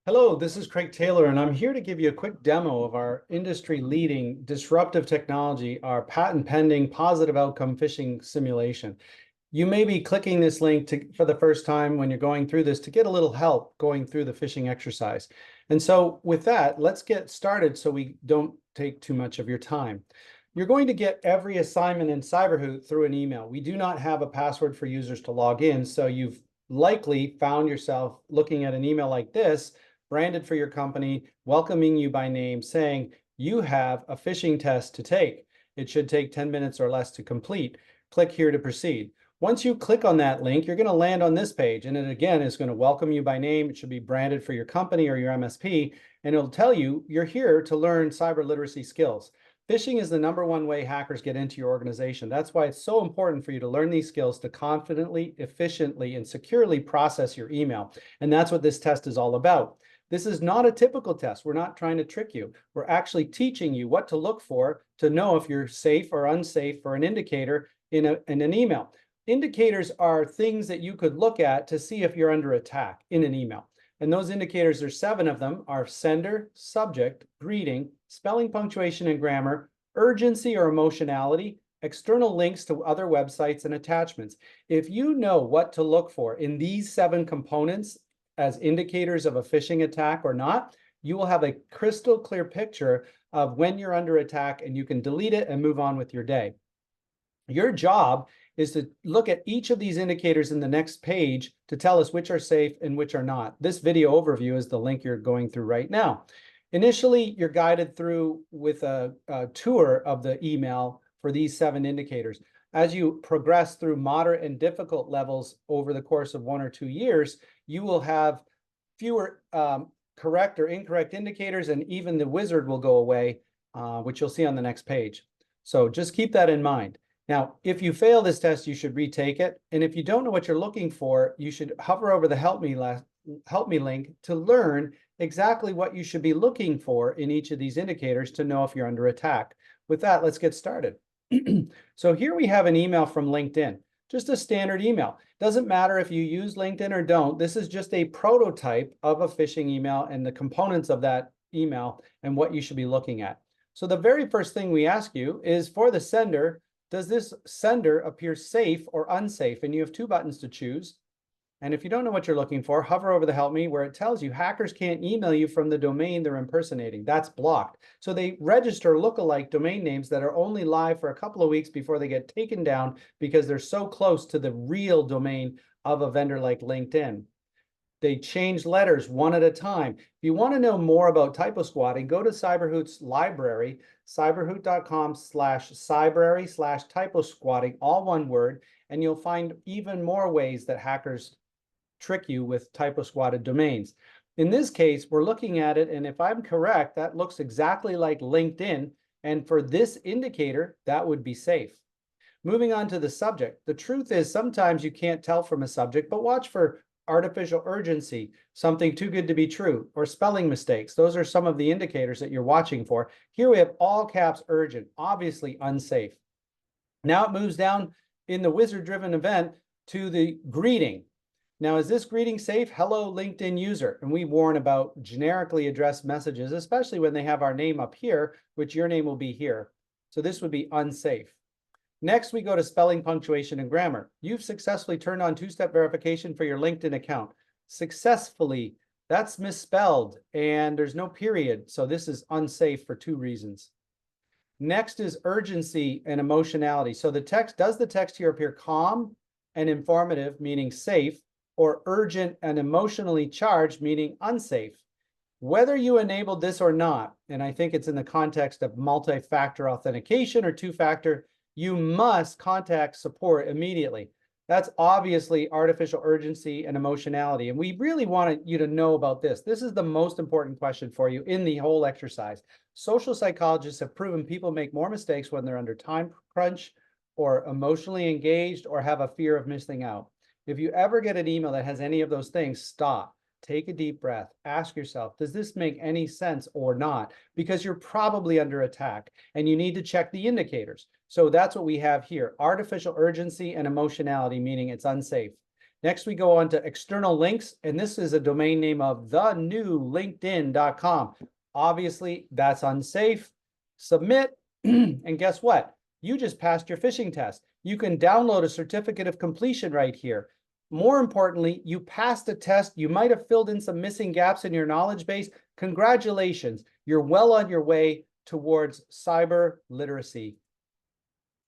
Hello, this is Craig Taylor, and I'm here to give you a quick demo of our industry-leading disruptive technology, our patent-pending positive outcome phishing simulation. You may be clicking this link for the first time when you're going through this to get a little help going through the phishing exercise. And so with that, let's get started so we don't take too much of your time. You're going to get every assignment in CyberHoot through an email. We do not have a password for users to log in, so you've likely found yourself looking at an email like this branded for your company, welcoming you by name, saying you have a phishing test to take. It should take 10 minutes or less to complete. Click here to proceed. Once you click on that link, you're going to land on this page, and it again is going to welcome you by name. It should be branded for your company or your MSP, and it'll tell you you're here to learn cyber literacy skills. Phishing is the #1 way hackers get into your organization. That's why it's so important for you to learn these skills to confidently, efficiently, and securely process your email. And that's what this test is all about. This is not a typical test. We're not trying to trick you. We're actually teaching you what to look for to know if you're safe or unsafe for an indicator in an email. Indicators are things that you could look at to see if you're under attack in an email. And those indicators, there's 7 of them, are sender, subject, greeting, spelling, punctuation, and grammar, urgency or emotionality, external links to other websites, and attachments. If you know what to look for in these 7 components as indicators of a phishing attack or not, you will have a crystal clear picture of when you're under attack, and you can delete it and move on with your day. Your job is to look at each of these indicators in the next page to tell us which are safe and which are not. This video overview is the link you're going through right now. Initially, you're guided through with a tour of the email for these 7 indicators. As you progress through moderate and difficult levels over the course of 1 or 2 years, you will have fewer correct or incorrect indicators, and even the wizard will go away, which you'll see on the next page. So just keep that in mind. Now, if you fail this test, you should retake it. And if you don't know what you're looking for, you should hover over the Help Me link to learn exactly what you should be looking for in each of these indicators to know if you're under attack. With that, let's get started. So here we have an email from LinkedIn, just a standard email. Doesn't matter if you use LinkedIn or don't. This is just a prototype of a phishing email and the components of that email and what you should be looking at. So the very first thing we ask you is, for the sender, does this sender appear safe or unsafe? And you have 2 buttons to choose. And if you don't know what you're looking for, hover over the Help Me, where it tells you hackers can't email you from the domain they're impersonating. That's blocked. So they register lookalike domain names that are only live for a couple of weeks before they get taken down because they're so close to the real domain of a vendor like LinkedIn. They change letters 1 at a time. If you want to know more about typo squatting, go to CyberHoot's library, cyberhoot.com/library/typo squatting, all one word, and you'll find even more ways that hackers trick you with typo squatted domains. In this case, we're looking at it, and if I'm correct, that looks exactly like LinkedIn, and for this indicator, that would be safe. Moving on to the subject. The truth is, sometimes you can't tell from a subject, but watch for artificial urgency, something too good to be true, or spelling mistakes. Those are some of the indicators that you're watching for. Here we have all caps urgent, obviously unsafe. Now it moves down in the wizard-driven event to the greeting. Now, is this greeting safe? Hello, LinkedIn user. And we warn about generically addressed messages, especially when they have our name up here, which your name will be here. So this would be unsafe. Next, we go to spelling, punctuation, and grammar. You've successfully turned on 2-step verification for your LinkedIn account. Successfully, that's misspelled, and there's no period. So this is unsafe for 2 reasons. Next is urgency and emotionality. So does the text here appear calm and informative, meaning safe, or urgent and emotionally charged, meaning unsafe? Whether you enabled this or not, and I think it's in the context of multi-factor authentication or 2-factor, you must contact support immediately. That's obviously artificial urgency and emotionality. And we really want you to know about this. This is the most important question for you in the whole exercise. Social psychologists have proven people make more mistakes when they're under time crunch or emotionally engaged or have a fear of missing out. If you ever get an email that has any of those things, stop. Take a deep breath. Ask yourself, does this make any sense or not? Because you're probably under attack and you need to check the indicators. So that's what we have here. Artificial urgency and emotionality, meaning it's unsafe. Next, we go on to external links, and this is a domain name of thenewlinkedin.com. Obviously, that's unsafe. Submit, and guess what? You just passed your phishing test. You can download a certificate of completion right here. More importantly, you passed a test. You might have filled in some missing gaps in your knowledge base. Congratulations. You're well on your way towards cyber literacy.